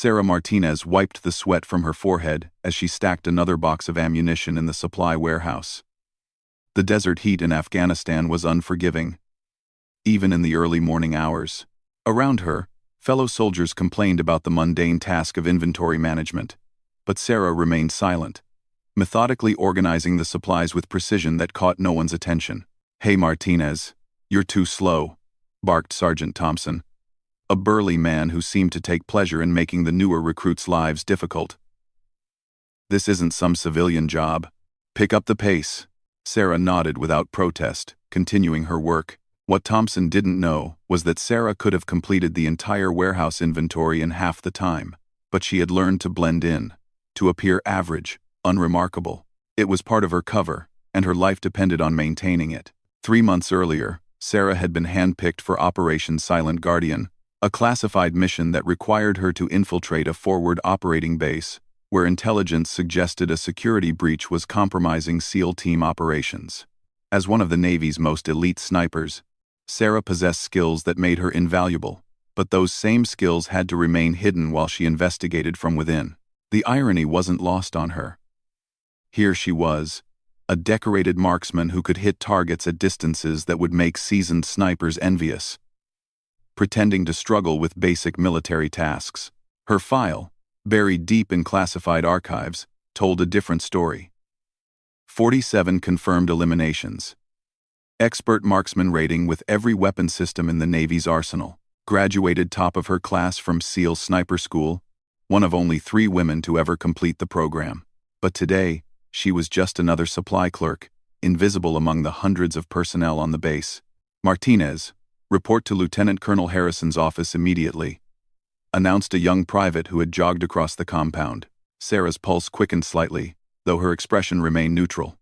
Sarah Martinez wiped the sweat from her forehead as she stacked another box of ammunition in the supply warehouse. The desert heat in Afghanistan was unforgiving, even in the early morning hours. Around her, fellow soldiers complained about the mundane task of inventory management, but Sarah remained silent, methodically organizing the supplies with precision that caught no one's attention. "Hey Martinez, you're too slow," barked Sergeant Thompson, a burly man who seemed to take pleasure in making the newer recruits' lives difficult. "This isn't some civilian job. Pick up the pace." Sarah nodded without protest, continuing her work. What Thompson didn't know was that Sarah could have completed the entire warehouse inventory in half the time, but she had learned to blend in, to appear average, unremarkable. It was part of her cover, and her life depended on maintaining it. 3 months earlier, Sarah had been handpicked for Operation Silent Guardian, a classified mission that required her to infiltrate a forward operating base, where intelligence suggested a security breach was compromising SEAL team operations. As one of the Navy's most elite snipers, Sarah possessed skills that made her invaluable, but those same skills had to remain hidden while she investigated from within. The irony wasn't lost on her. Here she was, a decorated marksman who could hit targets at distances that would make seasoned snipers envious, pretending to struggle with basic military tasks. Her file, buried deep in classified archives, told a different story. 47 confirmed eliminations. Expert marksman rating with every weapon system in the Navy's arsenal. Graduated top of her class from SEAL Sniper School, one of only 3 women to ever complete the program. But today, she was just another supply clerk, invisible among the hundreds of personnel on the base. "Martinez, report to Lieutenant Colonel Harrison's office immediately," announced a young private who had jogged across the compound. Sarah's pulse quickened slightly, though her expression remained neutral.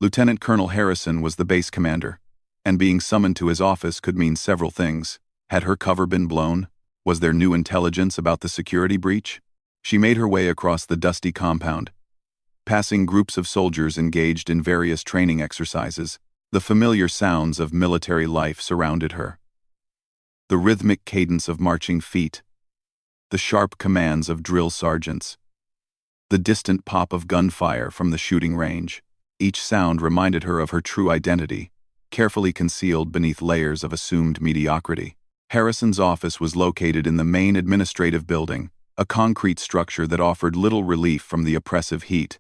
Lieutenant Colonel Harrison was the base commander, and being summoned to his office could mean several things. Had her cover been blown? Was there new intelligence about the security breach? She made her way across the dusty compound, passing groups of soldiers engaged in various training exercises. The familiar sounds of military life surrounded her. The rhythmic cadence of marching feet, the sharp commands of drill sergeants, the distant pop of gunfire from the shooting range. Each sound reminded her of her true identity, carefully concealed beneath layers of assumed mediocrity. Harrison's office was located in the main administrative building, a concrete structure that offered little relief from the oppressive heat.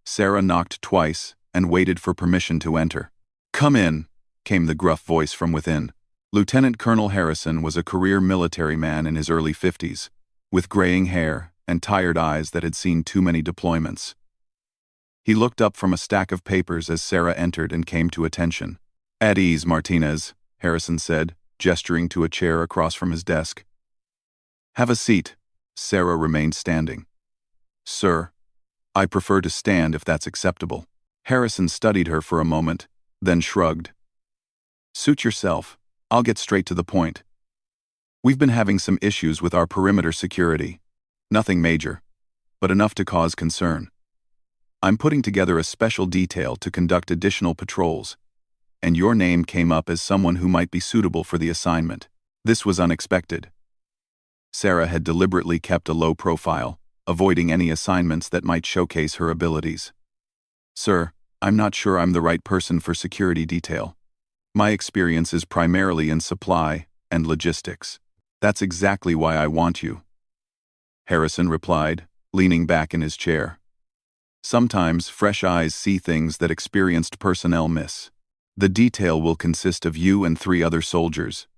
Sarah knocked twice and waited for permission to enter. "Come in," came the gruff voice from within. Lieutenant Colonel Harrison was a career military man in his early 50s, with graying hair and tired eyes that had seen too many deployments. He looked up from a stack of papers as Sarah entered and came to attention. "At ease, Martinez," Harrison said, gesturing to a chair across from his desk. "Have a seat." Sarah remained standing. "Sir, I prefer to stand if that's acceptable." Harrison studied her for a moment, then shrugged. "Suit yourself. I'll get straight to the point. We've been having some issues with our perimeter security. Nothing major, but enough to cause concern. I'm putting together a special detail to conduct additional patrols, and your name came up as someone who might be suitable for the assignment. This was unexpected." Sarah had deliberately kept a low profile, avoiding any assignments that might showcase her abilities. "Sir, I'm not sure I'm the right person for security detail. My experience is primarily in supply and logistics. That's exactly why I want you," Harrison replied, leaning back in his chair. "Sometimes fresh eyes see things that experienced personnel miss. The detail will consist of you and 3 other soldiers.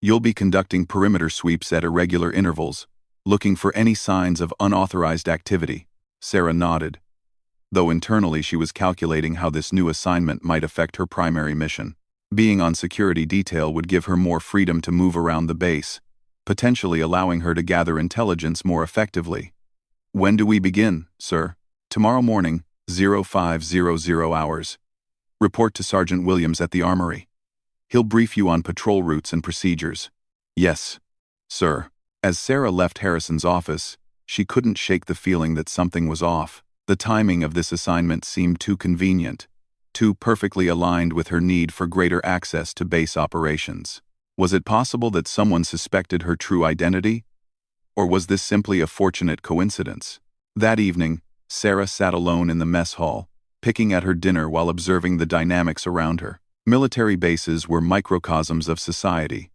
You'll be conducting perimeter sweeps at irregular intervals, looking for any signs of unauthorized activity." Sarah nodded, though internally she was calculating how this new assignment might affect her primary mission. Being on security detail would give her more freedom to move around the base, potentially allowing her to gather intelligence more effectively. "When do we begin, sir?" "Tomorrow morning, 0500 hours. Report to Sergeant Williams at the Armory. He'll brief you on patrol routes and procedures." "Yes, sir." As Sarah left Harrison's office, she couldn't shake the feeling that something was off. The timing of this assignment seemed too convenient, too perfectly aligned with her need for greater access to base operations. Was it possible that someone suspected her true identity? Or was this simply a fortunate coincidence? That evening, Sarah sat alone in the mess hall, picking at her dinner while observing the dynamics around her. Military bases were microcosms of society,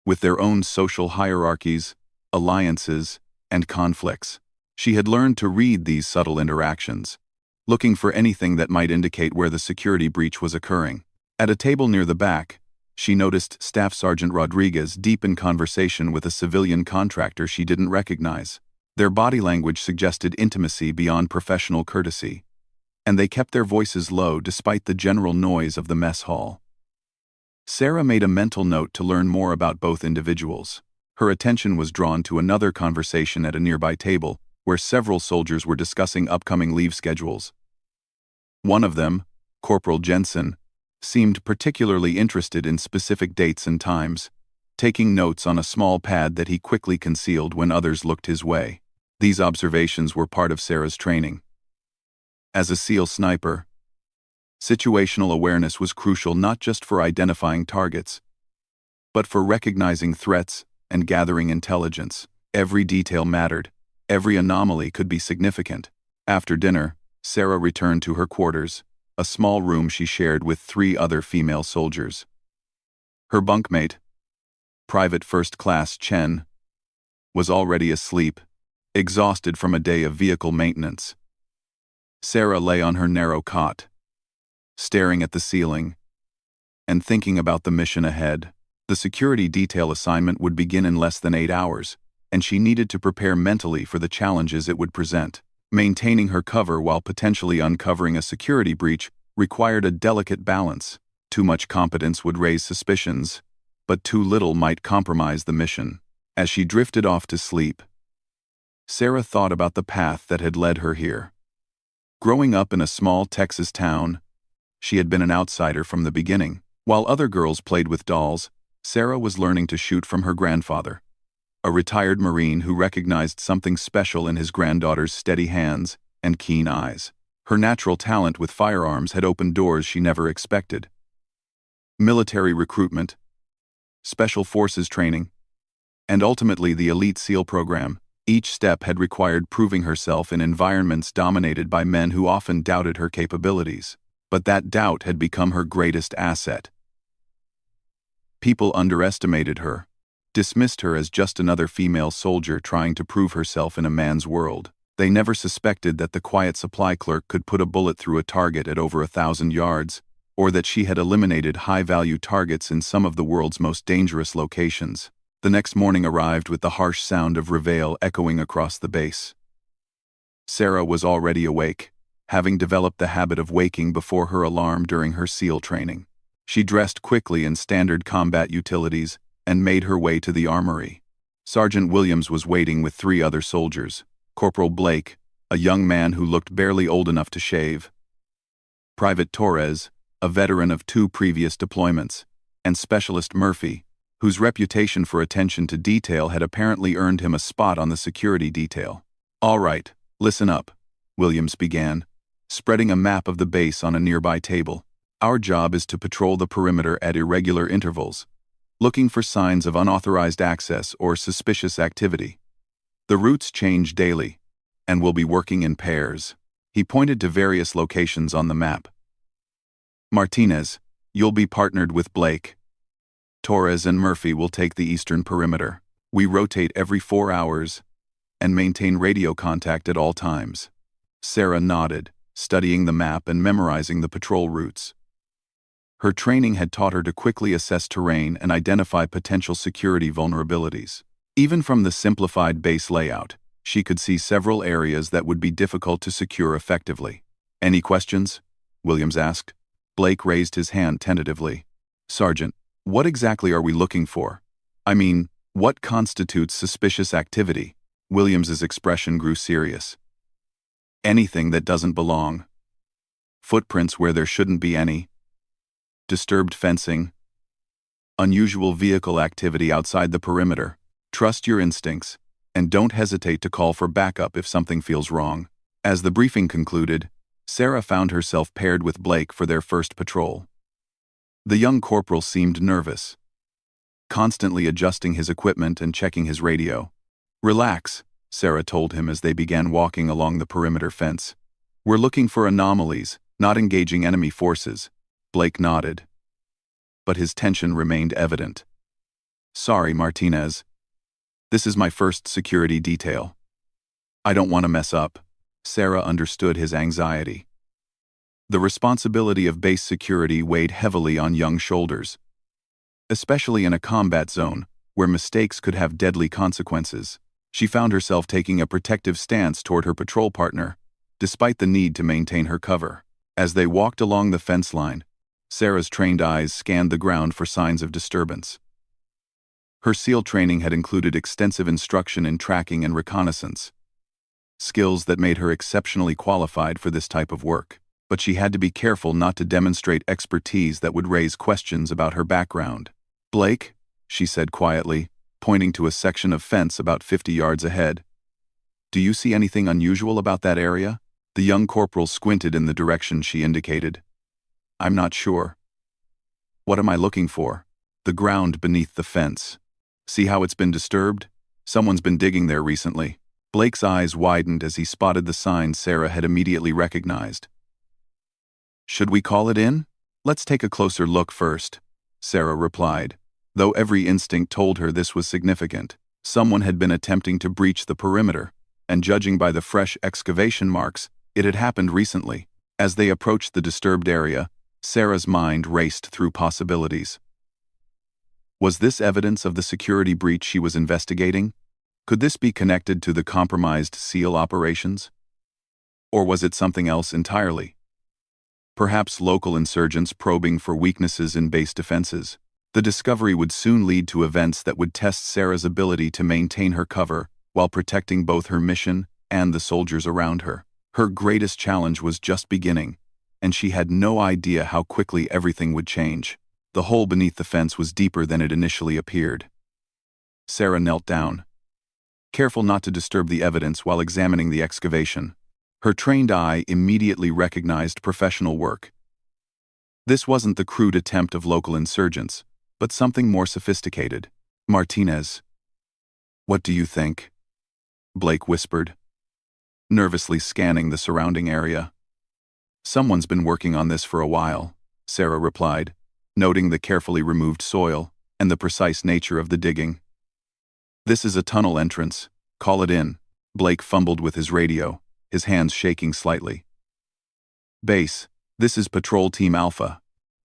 with their own social hierarchies, alliances, and conflicts. She had learned to read these subtle interactions, looking for anything that might indicate where the security breach was occurring. At a table near the back, she noticed Staff Sergeant Rodriguez deep in conversation with a civilian contractor she didn't recognize. Their body language suggested intimacy beyond professional courtesy, and they kept their voices low despite the general noise of the mess hall. Sarah made a mental note to learn more about both individuals. Her attention was drawn to another conversation at a nearby table, where several soldiers were discussing upcoming leave schedules. One of them, Corporal Jensen, seemed particularly interested in specific dates and times, taking notes on a small pad that he quickly concealed when others looked his way. These observations were part of Sarah's training. As a SEAL sniper, situational awareness was crucial not just for identifying targets, but for recognizing threats and gathering intelligence. Every detail mattered. Every anomaly could be significant. After dinner, Sarah returned to her quarters, a small room she shared with 3 other female soldiers. Her bunkmate, Private First Class Chen, was already asleep, exhausted from a day of vehicle maintenance. Sarah lay on her narrow cot, staring at the ceiling, and thinking about the mission ahead. The security detail assignment would begin in less than 8 hours, and she needed to prepare mentally for the challenges it would present. Maintaining her cover while potentially uncovering a security breach required a delicate balance. Too much competence would raise suspicions, but too little might compromise the mission. As she drifted off to sleep, Sarah thought about the path that had led her here. Growing up in a small Texas town, she had been an outsider from the beginning. While other girls played with dolls, Sarah was learning to shoot from her grandfather, a retired Marine who recognized something special in his granddaughter's steady hands and keen eyes. Her natural talent with firearms had opened doors she never expected. Military recruitment, special forces training, and ultimately the elite SEAL program. Each step had required proving herself in environments dominated by men who often doubted her capabilities. But that doubt had become her greatest asset. People underestimated her, dismissed her as just another female soldier trying to prove herself in a man's world. They never suspected that the quiet supply clerk could put a bullet through a target at over 1,000 yards, or that she had eliminated high-value targets in some of the world's most dangerous locations. The next morning arrived with the harsh sound of reveille echoing across the base. Sarah was already awake, having developed the habit of waking before her alarm during her SEAL training. She dressed quickly in standard combat utilities and made her way to the armory. Sergeant Williams was waiting with 3 other soldiers: Corporal Blake, a young man who looked barely old enough to shave; Private Torres, a veteran of 2 previous deployments; and Specialist Murphy, whose reputation for attention to detail had apparently earned him a spot on the security detail. "All right, listen up," Williams began, spreading a map of the base on a nearby table. "Our job is to patrol the perimeter at irregular intervals, looking for signs of unauthorized access or suspicious activity. The routes change daily, and we'll be working in pairs." He pointed to various locations on the map. "Martinez, you'll be partnered with Blake. Torres and Murphy will take the eastern perimeter. We rotate every 4 hours and maintain radio contact at all times." Sarah nodded, studying the map and memorizing the patrol routes. Her training had taught her to quickly assess terrain and identify potential security vulnerabilities. Even from the simplified base layout, she could see several areas that would be difficult to secure effectively. "Any questions?" Williams asked. Blake raised his hand tentatively. "Sergeant, what exactly are we looking for? I mean, what constitutes suspicious activity?" Williams's expression grew serious. "Anything that doesn't belong. Footprints where there shouldn't be any. Disturbed fencing. Unusual vehicle activity outside the perimeter. Trust your instincts, and don't hesitate to call for backup if something feels wrong." As the briefing concluded, Sarah found herself paired with Blake for their first patrol. The young corporal seemed nervous, constantly adjusting his equipment and checking his radio. Relax, Sarah told him as they began walking along the perimeter fence. We're looking for anomalies, not engaging enemy forces. Blake nodded. But his tension remained evident. Sorry, Martinez. This is my first security detail. I don't want to mess up. Sarah understood his anxiety. The responsibility of base security weighed heavily on young shoulders, especially in a combat zone where mistakes could have deadly consequences. She found herself taking a protective stance toward her patrol partner, despite the need to maintain her cover. As they walked along the fence line, Sarah's trained eyes scanned the ground for signs of disturbance. Her SEAL training had included extensive instruction in tracking and reconnaissance, skills that made her exceptionally qualified for this type of work. But she had to be careful not to demonstrate expertise that would raise questions about her background. Blake, she said quietly, pointing to a section of fence about 50 yards ahead. Do you see anything unusual about that area? The young corporal squinted in the direction she indicated. I'm not sure. What am I looking for? The ground beneath the fence. See how it's been disturbed? Someone's been digging there recently. Blake's eyes widened as he spotted the sign Sarah had immediately recognized. Should we call it in? Let's take a closer look first, Sarah replied, though every instinct told her this was significant. Someone had been attempting to breach the perimeter, and judging by the fresh excavation marks, it had happened recently. As they approached the disturbed area, Sarah's mind raced through possibilities. Was this evidence of the security breach she was investigating? Could this be connected to the compromised SEAL operations? Or was it something else entirely? Perhaps local insurgents probing for weaknesses in base defenses. The discovery would soon lead to events that would test Sarah's ability to maintain her cover while protecting both her mission and the soldiers around her. Her greatest challenge was just beginning, and she had no idea how quickly everything would change. The hole beneath the fence was deeper than it initially appeared. Sarah knelt down, careful not to disturb the evidence while examining the excavation. Her trained eye immediately recognized professional work. This wasn't the crude attempt of local insurgents, but something more sophisticated. Martinez. What do you think? Blake whispered, nervously scanning the surrounding area. Someone's been working on this for a while, Sarah replied, noting the carefully removed soil and the precise nature of the digging. This is a tunnel entrance. Call it in. Blake fumbled with his radio, his hands shaking slightly. Base, this is Patrol Team Alpha.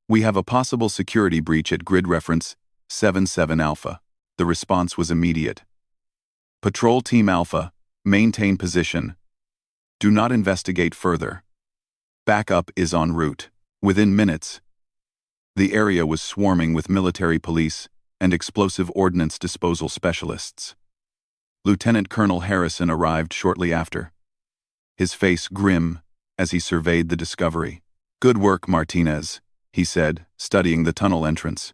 We have a possible security breach at grid reference 77 Alpha. The response was immediate. Patrol Team Alpha, maintain position. Do not investigate further. Backup is en route. Within minutes, the area was swarming with military police and explosive ordnance disposal specialists. Lieutenant Colonel Harrison arrived shortly after, his face grim as he surveyed the discovery. Good work, Martinez, he said, studying the tunnel entrance.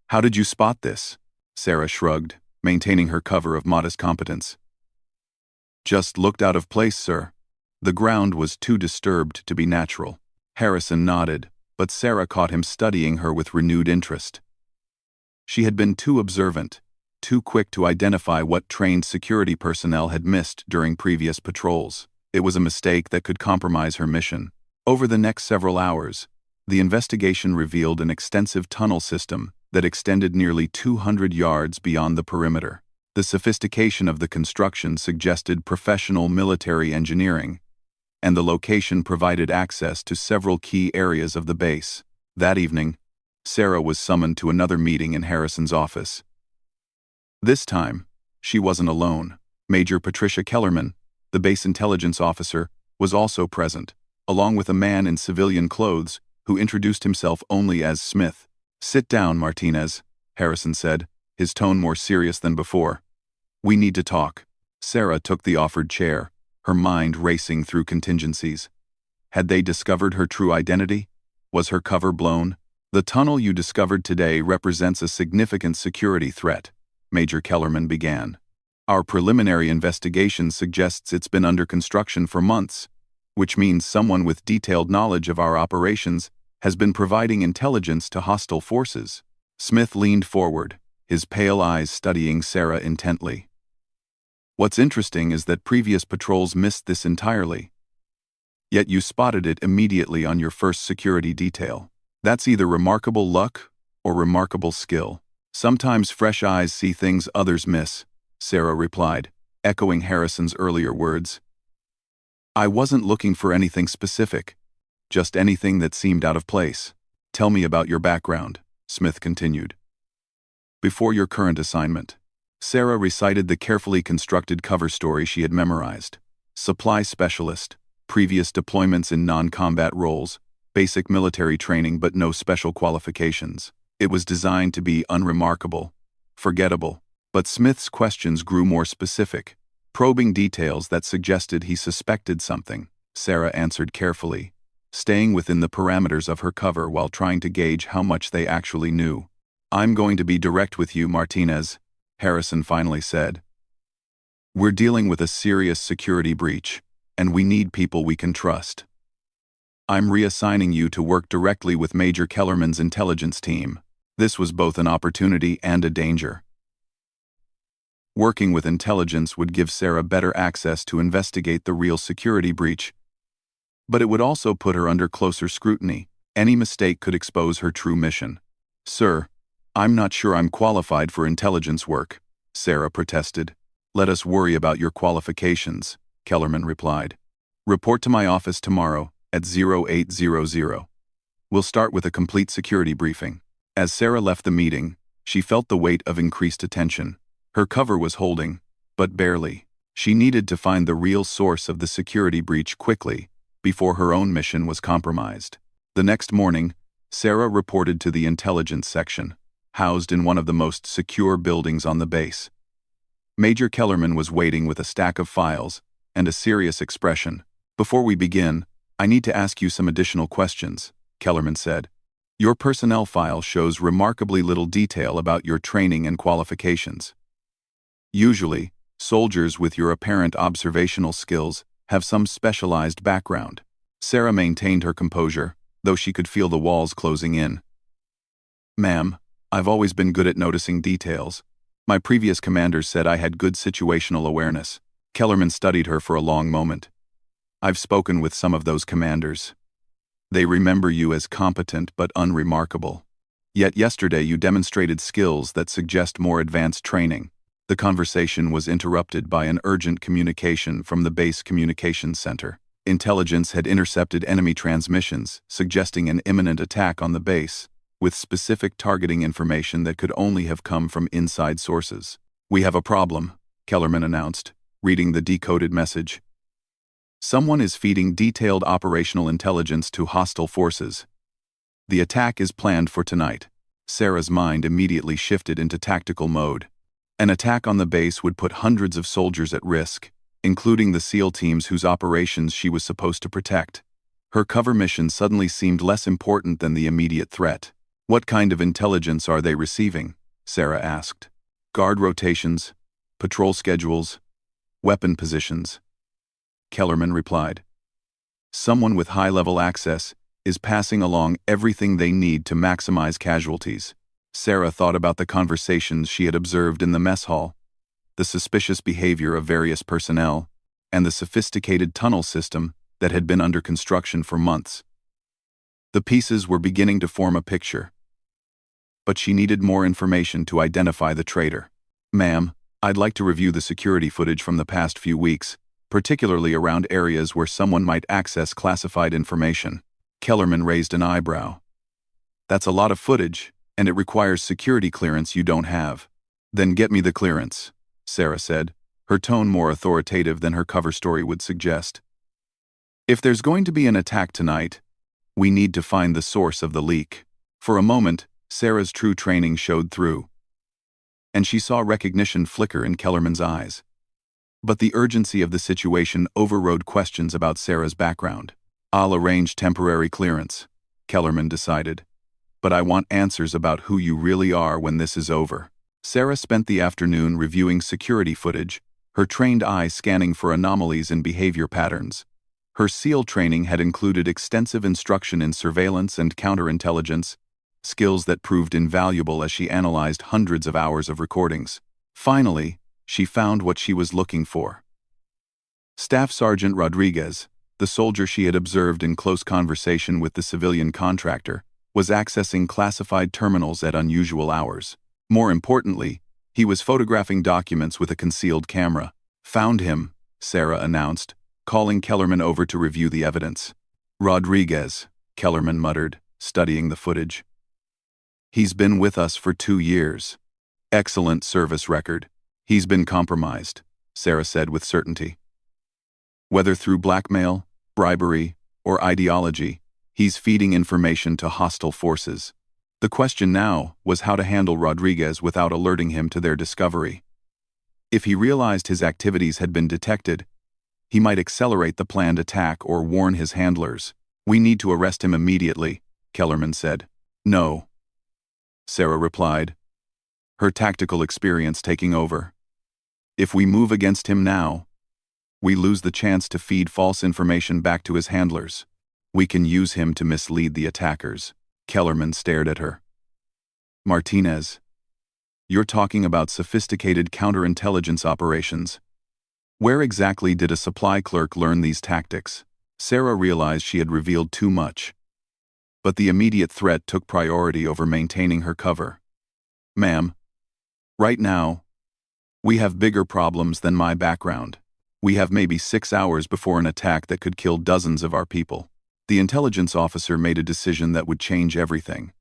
How did you spot this? Sarah shrugged, maintaining her cover of modest competence. Just looked out of place, sir. The ground was too disturbed to be natural. Harrison nodded, but Sarah caught him studying her with renewed interest. She had been too observant, too quick to identify what trained security personnel had missed during previous patrols. It was a mistake that could compromise her mission. Over the next several hours, the investigation revealed an extensive tunnel system that extended nearly 200 yards beyond the perimeter. The sophistication of the construction suggested professional military engineering, and the location provided access to several key areas of the base. That evening, Sarah was summoned to another meeting in Harrison's office. This time, she wasn't alone. Major Patricia Kellerman, the base intelligence officer, was also present, along with a man in civilian clothes who introduced himself only as Smith. Sit down, Martinez, Harrison said, his tone more serious than before. We need to talk. Sarah took the offered chair, her mind racing through contingencies. Had they discovered her true identity? Was her cover blown? The tunnel you discovered today represents a significant security threat, Major Kellerman began. Our preliminary investigation suggests it's been under construction for months, which means someone with detailed knowledge of our operations has been providing intelligence to hostile forces. Smith leaned forward, his pale eyes studying Sarah intently. What's interesting is that previous patrols missed this entirely. Yet you spotted it immediately on your first security detail. That's either remarkable luck or remarkable skill. Sometimes fresh eyes see things others miss, Sarah replied, echoing Harrison's earlier words. I wasn't looking for anything specific, just anything that seemed out of place. Tell me about your background, Smith continued. Before your current assignment, Sarah recited the carefully constructed cover story she had memorized. Supply specialist, previous deployments in non-combat roles, basic military training but no special qualifications. It was designed to be unremarkable, forgettable, but Smith's questions grew more specific, probing details that suggested he suspected something. Sarah answered carefully, staying within the parameters of her cover while trying to gauge how much they actually knew. I'm going to be direct with you, Martinez, Harrison finally said. We're dealing with a serious security breach, and we need people we can trust. I'm reassigning you to work directly with Major Kellerman's intelligence team. This was both an opportunity and a danger. Working with intelligence would give Sarah better access to investigate the real security breach, but it would also put her under closer scrutiny. Any mistake could expose her true mission. Sir, I'm not sure I'm qualified for intelligence work, Sarah protested. Let us worry about your qualifications, Kellerman replied. Report to my office tomorrow at 0800. We'll start with a complete security briefing. As Sarah left the meeting, she felt the weight of increased attention. Her cover was holding, but barely. She needed to find the real source of the security breach quickly, before her own mission was compromised. The next morning, Sarah reported to the intelligence section, housed in one of the most secure buildings on the base. Major Kellerman was waiting with a stack of files and a serious expression. Before we begin, I need to ask you some additional questions, Kellerman said. Your personnel file shows remarkably little detail about your training and qualifications. Usually, soldiers with your apparent observational skills have some specialized background. Sarah maintained her composure, though she could feel the walls closing in. Ma'am, I've always been good at noticing details. My previous commanders said I had good situational awareness. Kellerman studied her for a long moment. I've spoken with some of those commanders. They remember you as competent but unremarkable. Yet yesterday you demonstrated skills that suggest more advanced training. The conversation was interrupted by an urgent communication from the base communications center. Intelligence had intercepted enemy transmissions, suggesting an imminent attack on the base, with specific targeting information that could only have come from inside sources. We have a problem, Kellerman announced, reading the decoded message. Someone is feeding detailed operational intelligence to hostile forces. The attack is planned for tonight. Sarah's mind immediately shifted into tactical mode. An attack on the base would put hundreds of soldiers at risk, including the SEAL teams whose operations she was supposed to protect. Her cover mission suddenly seemed less important than the immediate threat. What kind of intelligence are they receiving? Sarah asked. Guard rotations, patrol schedules, weapon positions. Kellerman replied. Someone with high-level access is passing along everything they need to maximize casualties. Sarah thought about the conversations she had observed in the mess hall, the suspicious behavior of various personnel, and the sophisticated tunnel system that had been under construction for months. The pieces were beginning to form a picture. But she needed more information to identify the traitor. Ma'am, I'd like to review the security footage from the past few weeks, particularly around areas where someone might access classified information. Kellerman raised an eyebrow. That's a lot of footage, and it requires security clearance you don't have. Then get me the clearance, Sarah said, her tone more authoritative than her cover story would suggest. If there's going to be an attack tonight, we need to find the source of the leak. For a moment, Sarah's true training showed through, and she saw recognition flicker in Kellerman's eyes. But the urgency of the situation overrode questions about Sarah's background. I'll arrange temporary clearance, Kellerman decided. But I want answers about who you really are when this is over. Sarah spent the afternoon reviewing security footage, her trained eye scanning for anomalies in behavior patterns. Her SEAL training had included extensive instruction in surveillance and counterintelligence, skills that proved invaluable as she analyzed hundreds of hours of recordings. Finally, she found what she was looking for. Staff Sergeant Rodriguez, the soldier she had observed in close conversation with the civilian contractor, was accessing classified terminals at unusual hours. More importantly, he was photographing documents with a concealed camera. "Found him," Sarah announced, calling Kellerman over to review the evidence. "Rodriguez," Kellerman muttered, studying the footage. "He's been with us for 2 years. Excellent service record. He's been compromised," Sarah said with certainty. "Whether through blackmail, bribery, or ideology, he's feeding information to hostile forces." The question now was how to handle Rodriguez without alerting him to their discovery. If he realized his activities had been detected, he might accelerate the planned attack or warn his handlers. "We need to arrest him immediately," Kellerman said. "No," Sarah replied, her tactical experience taking over. "If we move against him now, we lose the chance to feed false information back to his handlers. We can use him to mislead the attackers." Kellerman stared at her. "Martinez, you're talking about sophisticated counterintelligence operations. Where exactly did a supply clerk learn these tactics?" Sarah realized she had revealed too much. But the immediate threat took priority over maintaining her cover. "Ma'am, right now, we have bigger problems than my background. We have maybe 6 hours before an attack that could kill dozens of our people." The intelligence officer made a decision that would change everything.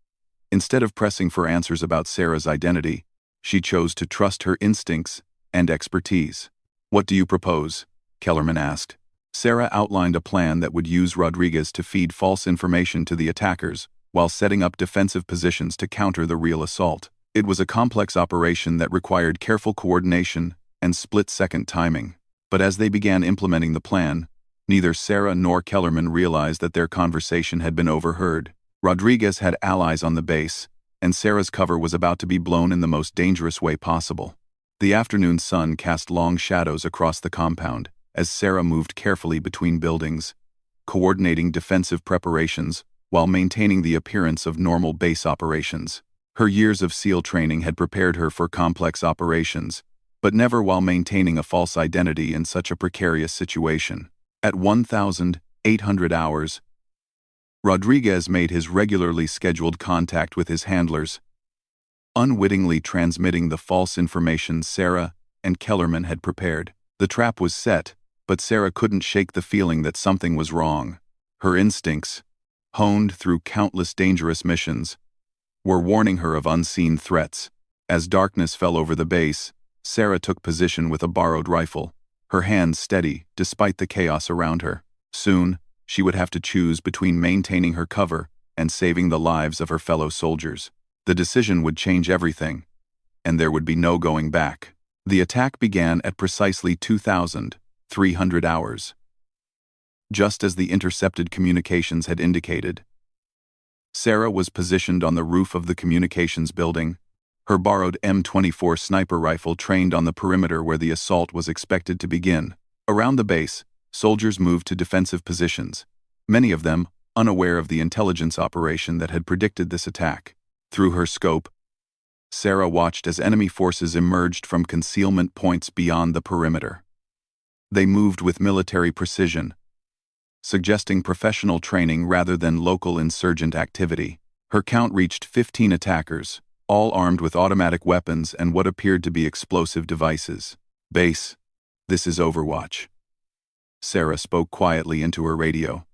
Instead of pressing for answers about Sarah's identity, she chose to trust her instincts and expertise. "What do you propose?" Kellerman asked. Sarah outlined a plan that would use Rodriguez to feed false information to the attackers, while setting up defensive positions to counter the real assault. It was a complex operation that required careful coordination and split-second timing. But as they began implementing the plan, neither Sarah nor Kellerman realized that their conversation had been overheard. Rodriguez had allies on the base, and Sarah's cover was about to be blown in the most dangerous way possible. The afternoon sun cast long shadows across the compound as Sarah moved carefully between buildings, coordinating defensive preparations while maintaining the appearance of normal base operations. Her years of SEAL training had prepared her for complex operations, but never while maintaining a false identity in such a precarious situation. At 1,800 hours, Rodriguez made his regularly scheduled contact with his handlers, unwittingly transmitting the false information Sarah and Kellerman had prepared. The trap was set, but Sarah couldn't shake the feeling that something was wrong. Her instincts, honed through countless dangerous missions, were warning her of unseen threats. As darkness fell over the base, Sarah took position with a borrowed rifle, her hands steady despite the chaos around her. Soon, she would have to choose between maintaining her cover and saving the lives of her fellow soldiers. The decision would change everything, and there would be no going back. The attack began at precisely 2,300 hours. Just as the intercepted communications had indicated, Sarah was positioned on the roof of the communications building, her borrowed M24 sniper rifle trained on the perimeter where the assault was expected to begin. Around the base, soldiers moved to defensive positions, many of them unaware of the intelligence operation that had predicted this attack. Through her scope, Sarah watched as enemy forces emerged from concealment points beyond the perimeter. They moved with military precision, suggesting professional training rather than local insurgent activity. Her count reached 15 attackers, all armed with automatic weapons and what appeared to be explosive devices. "Base, this is Overwatch." Sarah spoke quietly into her radio,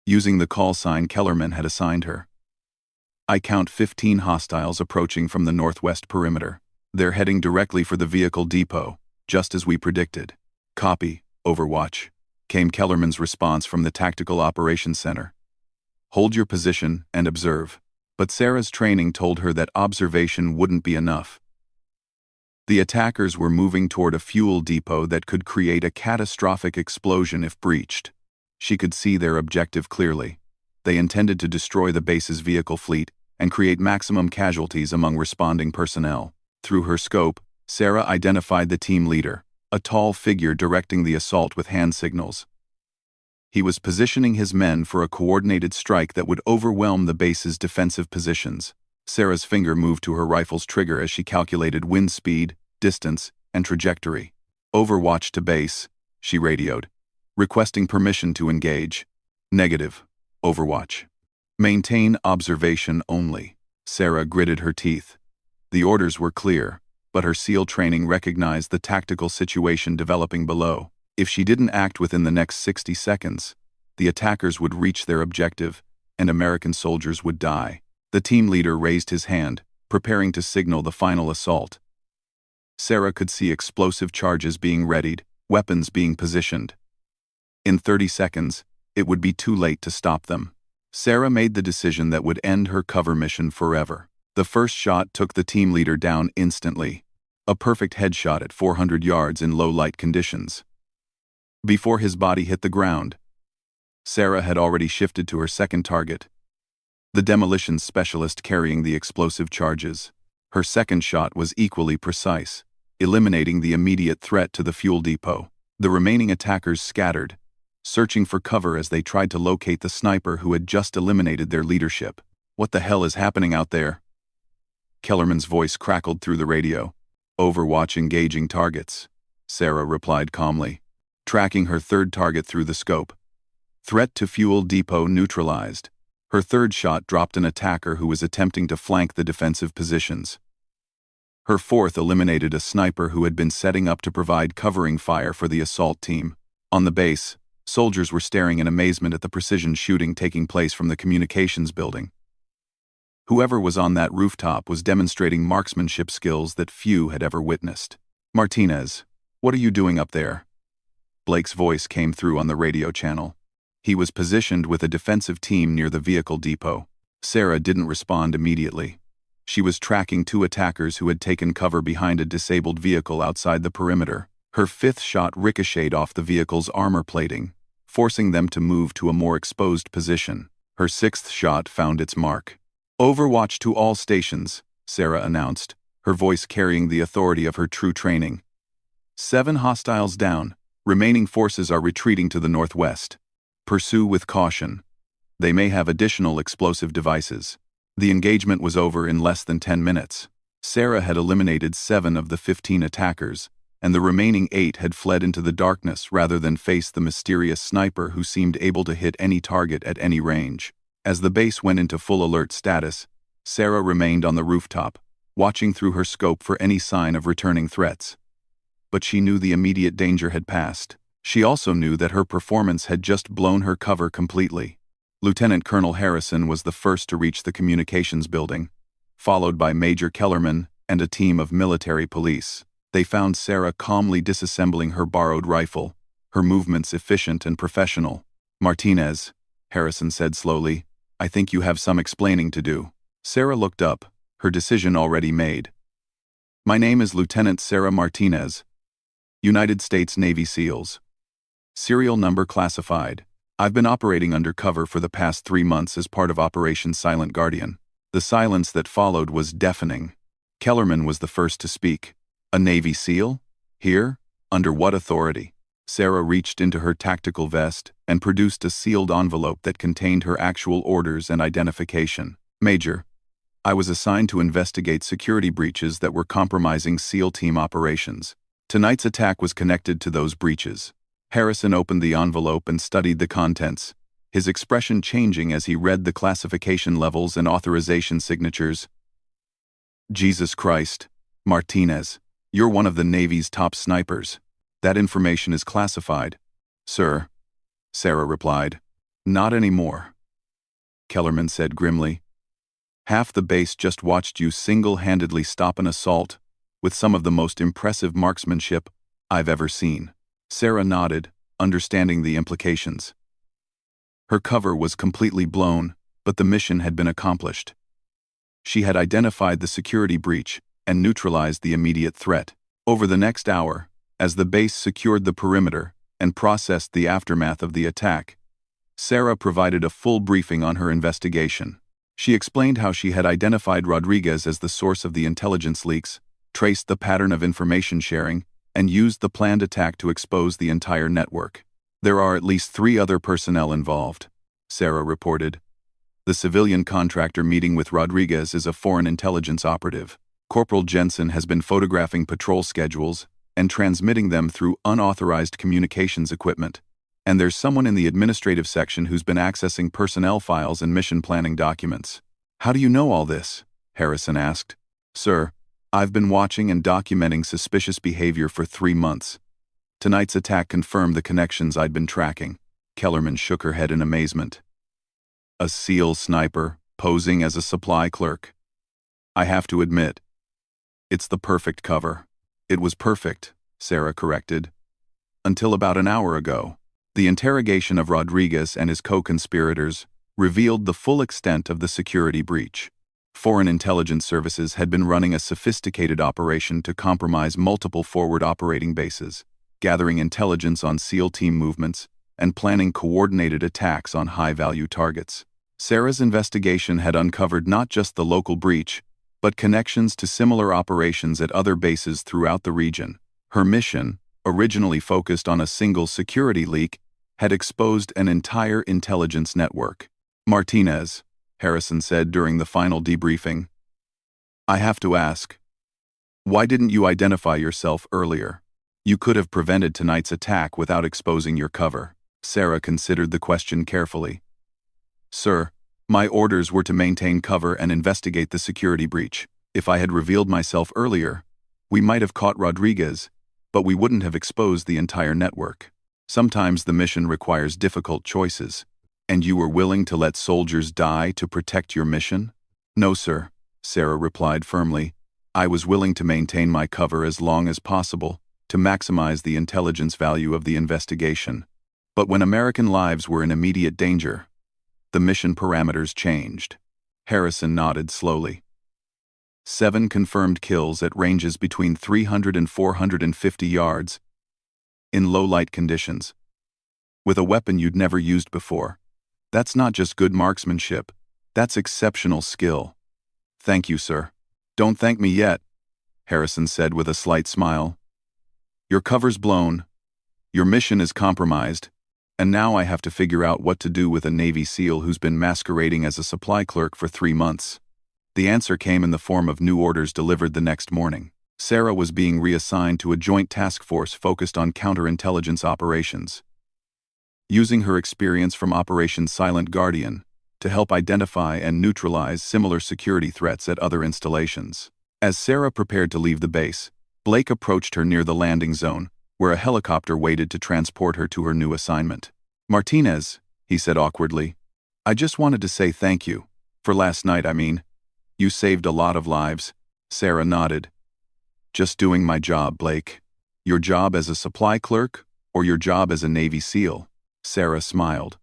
using the call sign Kellerman had assigned her. "I count 15 hostiles approaching from the northwest perimeter. They're heading directly for the vehicle depot, just as we predicted." "Copy, Overwatch," came Kellerman's response from the Tactical Operations Center. "Hold your position and observe." But Sarah's training told her that observation wouldn't be enough. The attackers were moving toward a fuel depot that could create a catastrophic explosion if breached. She could see their objective clearly. They intended to destroy the base's vehicle fleet and create maximum casualties among responding personnel. Through her scope, Sarah identified the team leader, a tall figure directing the assault with hand signals. He was positioning his men for a coordinated strike that would overwhelm the base's defensive positions. Sarah's finger moved to her rifle's trigger as she calculated wind speed, distance, and trajectory. Overwatch to base, she radioed, requesting permission to engage. Negative. Overwatch. Maintain observation only. Sarah gritted her teeth. The orders were clear, but her SEAL training recognized the tactical situation developing below. If she didn't act within the next 60 seconds, the attackers would reach their objective, and American soldiers would die. The team leader raised his hand, preparing to signal the final assault. Sarah could see explosive charges being readied, weapons being positioned. In 30 seconds, it would be too late to stop them. Sarah made the decision that would end her cover mission forever. The first shot took the team leader down instantly. A perfect headshot at 400 yards in low-light conditions. Before his body hit the ground, Sarah had already shifted to her second target, the demolition specialist carrying the explosive charges. Her second shot was equally precise, eliminating the immediate threat to the fuel depot. The remaining attackers scattered, searching for cover as they tried to locate the sniper who had just eliminated their leadership. "What the hell is happening out there?" Kellerman's voice crackled through the radio. "Overwatch engaging targets," Sarah replied calmly, tracking her third target through the scope. Threat to fuel depot neutralized. Her third shot dropped an attacker who was attempting to flank the defensive positions. Her fourth eliminated a sniper who had been setting up to provide covering fire for the assault team. On the base, soldiers were staring in amazement at the precision shooting taking place from the communications building. Whoever was on that rooftop was demonstrating marksmanship skills that few had ever witnessed. "Martinez, what are you doing up there?" Blake's voice came through on the radio channel. He was positioned with a defensive team near the vehicle depot. Sarah didn't respond immediately. She was tracking two attackers who had taken cover behind a disabled vehicle outside the perimeter. Her fifth shot ricocheted off the vehicle's armor plating, forcing them to move to a more exposed position. Her sixth shot found its mark. "Overwatch to all stations," Sarah announced, her voice carrying the authority of her true training. 7 hostiles down. Remaining forces are retreating to the northwest. Pursue with caution. They may have additional explosive devices. The engagement was over in less than 10 minutes. Sarah had eliminated 7 of the 15 attackers, and the remaining 8 had fled into the darkness rather than face the mysterious sniper who seemed able to hit any target at any range. As the base went into full alert status, Sarah remained on the rooftop, watching through her scope for any sign of returning threats. But she knew the immediate danger had passed. She also knew that her performance had just blown her cover completely. Lieutenant Colonel Harrison was the first to reach the communications building, followed by Major Kellerman and a team of military police. They found Sarah calmly disassembling her borrowed rifle, her movements efficient and professional. "Martinez," Harrison said slowly, "I think you have some explaining to do." Sarah looked up, her decision already made. "My name is Lieutenant Sarah Martinez, United States Navy SEALs. Serial number classified. I've been operating undercover for the past 3 months as part of Operation Silent Guardian." The silence that followed was deafening. Kellerman was the first to speak. "A Navy SEAL? Here? Under what authority?" Sarah reached into her tactical vest and produced a sealed envelope that contained her actual orders and identification. "Major, I was assigned to investigate security breaches that were compromising SEAL team operations. Tonight's attack was connected to those breaches." Harrison opened the envelope and studied the contents, his expression changing as he read the classification levels and authorization signatures. "Jesus Christ, Martinez, you're one of the Navy's top snipers. That information is classified." "Sir," Sarah replied. "Not anymore," Kellerman said grimly. "Half the base just watched you single-handedly stop an assault with some of the most impressive marksmanship I've ever seen." Sarah nodded, understanding the implications. Her cover was completely blown, but the mission had been accomplished. She had identified the security breach and neutralized the immediate threat. Over the next hour, as the base secured the perimeter and processed the aftermath of the attack, Sarah provided a full briefing on her investigation. She explained how she had identified Rodriguez as the source of the intelligence leaks, traced the pattern of information sharing, and used the planned attack to expose the entire network. "There are at least 3 other personnel involved," Sarah reported. "The civilian contractor meeting with Rodriguez is a foreign intelligence operative. Corporal Jensen has been photographing patrol schedules and transmitting them through unauthorized communications equipment. And there's someone in the administrative section who's been accessing personnel files and mission planning documents. How do you know all this? Harrison asked. Sir, I've been watching and documenting suspicious behavior for 3 months. Tonight's attack confirmed the connections I'd been tracking. Kellerman shook her head in amazement. A SEAL sniper, posing as a supply clerk. I have to admit, it's the perfect cover. It was perfect, Sarah corrected. Until about an hour ago. The interrogation of Rodriguez and his co-conspirators revealed the full extent of the security breach. Foreign intelligence services had been running a sophisticated operation to compromise multiple forward operating bases, gathering intelligence on SEAL team movements, and planning coordinated attacks on high-value targets. Sarah's investigation had uncovered not just the local breach, but connections to similar operations at other bases throughout the region. Her mission, originally focused on a single security leak, had exposed an entire intelligence network. Martinez, Harrison said during the final debriefing. I have to ask, why didn't you identify yourself earlier? You could have prevented tonight's attack without exposing your cover. Sarah considered the question carefully. Sir, my orders were to maintain cover and investigate the security breach. If I had revealed myself earlier, we might have caught Rodriguez, but we wouldn't have exposed the entire network. Sometimes the mission requires difficult choices, and you were willing to let soldiers die to protect your mission? No, sir, Sarah replied firmly. I was willing to maintain my cover as long as possible to maximize the intelligence value of the investigation. But when American lives were in immediate danger, the mission parameters changed. Harrison nodded slowly. 7 confirmed kills at ranges between 300 and 450 yards, in low-light conditions, with a weapon you'd never used before. That's not just good marksmanship, that's exceptional skill. Thank you, sir. Don't thank me yet, Harrison said with a slight smile. Your cover's blown, your mission is compromised, and now I have to figure out what to do with a Navy SEAL who's been masquerading as a supply clerk for 3 months. The answer came in the form of new orders delivered the next morning. Sarah was being reassigned to a joint task force focused on counterintelligence operations, using her experience from Operation Silent Guardian to help identify and neutralize similar security threats at other installations. As Sarah prepared to leave the base, Blake approached her near the landing zone, where a helicopter waited to transport her to her new assignment. Martinez, he said awkwardly, I just wanted to say thank you. For last night, I mean. You saved a lot of lives. Sarah nodded. Just doing my job, Blake. Your job as a supply clerk, or your job as a Navy SEAL? Sarah smiled.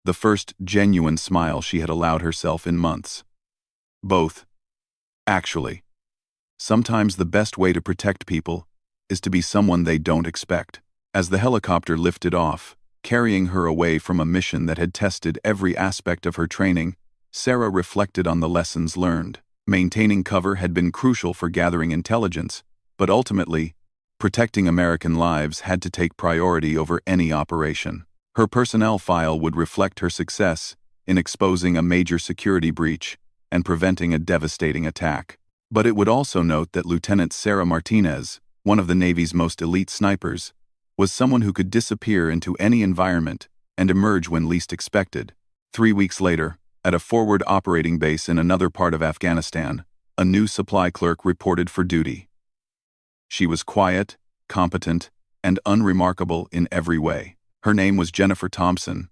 The first genuine smile she had allowed herself in months. Both. Actually. Sometimes the best way to protect people is to be someone they don't expect. As the helicopter lifted off, carrying her away from a mission that had tested every aspect of her training, Sarah reflected on the lessons learned. Maintaining cover had been crucial for gathering intelligence, but ultimately, protecting American lives had to take priority over any operation. Her personnel file would reflect her success in exposing a major security breach and preventing a devastating attack. But it would also note that Lieutenant Sarah Martinez, one of the Navy's most elite snipers, was someone who could disappear into any environment and emerge when least expected. 3 weeks later, at a forward operating base in another part of Afghanistan, a new supply clerk reported for duty. She was quiet, competent, and unremarkable in every way. Her name was Jennifer Thompson,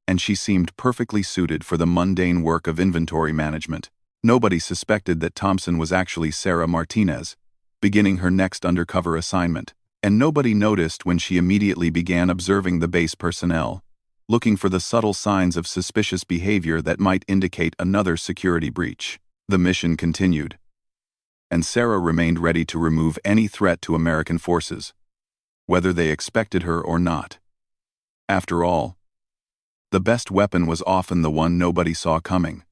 and she seemed perfectly suited for the mundane work of inventory management. Nobody suspected that Thompson was actually Sarah Martinez, beginning her next undercover assignment, and nobody noticed when she immediately began observing the base personnel, looking for the subtle signs of suspicious behavior that might indicate another security breach. The mission continued, and Sarah remained ready to remove any threat to American forces, whether they expected her or not. After all, the best weapon was often the one nobody saw coming.